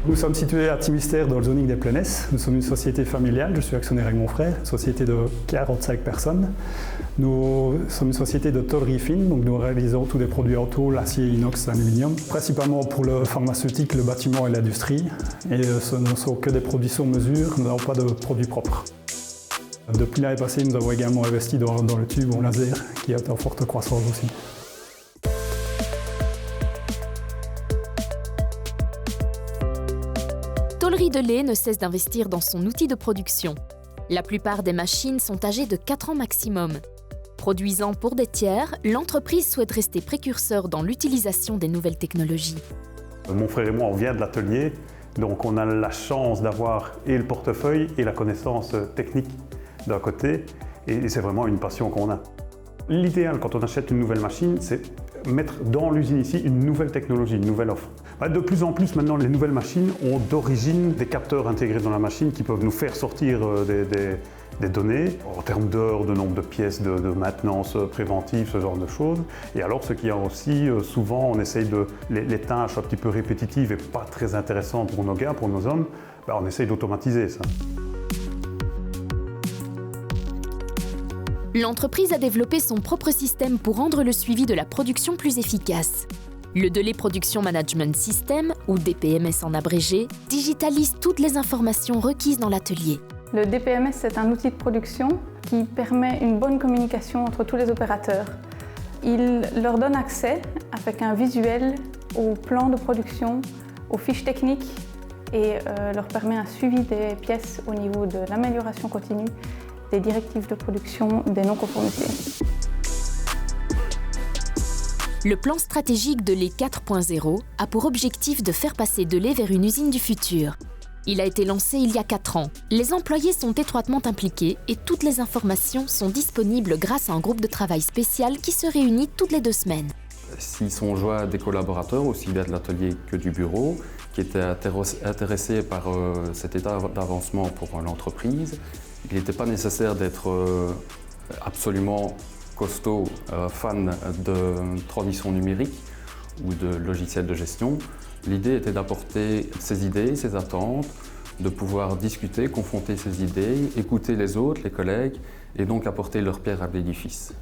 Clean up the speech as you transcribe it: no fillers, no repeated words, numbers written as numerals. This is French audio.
Nous sommes situés à Timistère dans le zoning des Plaines. Nous sommes une société familiale, je suis actionnaire avec mon frère, une société de 45 personnes. Nous sommes une société de tôlerie fine, donc nous réalisons tous des produits en tôle, acier, inox, aluminium, principalement pour le pharmaceutique, le bâtiment et l'industrie. Et ce ne sont que des produits sur mesure, nous n'avons pas de produits propres. Depuis l'année passée, nous avons également investi dans le tube en laser, qui est en forte croissance aussi. Tôlerie de lait ne cesse d'investir dans son outil de production. La plupart des machines sont âgées de 4 ans maximum. Produisant pour des tiers, l'entreprise souhaite rester précurseur dans l'utilisation des nouvelles technologies. Mon frère et moi, on vient de l'atelier, donc on a la chance d'avoir et le portefeuille et la connaissance technique d'un côté, et c'est vraiment une passion qu'on a. L'idéal quand on achète une nouvelle machine, c'est mettre dans l'usine ici une nouvelle technologie, une nouvelle offre. De plus en plus maintenant, les nouvelles machines ont d'origine des capteurs intégrés dans la machine qui peuvent nous faire sortir des données en termes d'heures, de nombre de pièces, de maintenance préventive, ce genre de choses. Et alors, ce qu'il y a aussi, souvent, on essaye de les tâches un petit peu répétitives et pas très intéressantes pour nos gars, pour nos hommes, on essaye d'automatiser ça. L'entreprise a développé son propre système pour rendre le suivi de la production plus efficace. Le Delay Production Management System, ou DPMS en abrégé, digitalise toutes les informations requises dans l'atelier. Le DPMS, c'est un outil de production qui permet une bonne communication entre tous les opérateurs. Il leur donne accès, avec un visuel, au plan de production, aux fiches techniques et leur permet un suivi des pièces au niveau de l'amélioration continue, des directives de production, des non-conformités. Le plan stratégique de lait 4.0 a pour objectif de faire passer de lait vers une usine du futur. Il a été lancé il y a 4 ans. Les employés sont étroitement impliqués et toutes les informations sont disponibles grâce à un groupe de travail spécial qui se réunit toutes les 2 semaines. S'ils sont joints des collaborateurs, aussi bien de l'atelier que du bureau, qui étaient intéressés par cet état d'avancement pour l'entreprise, il n'était pas nécessaire d'être absolument costaud, fan de transition numérique ou de logiciels de gestion. L'idée était d'apporter ses idées, ses attentes, de pouvoir discuter, confronter ses idées, écouter les autres, les collègues, et donc apporter leur pierre à l'édifice.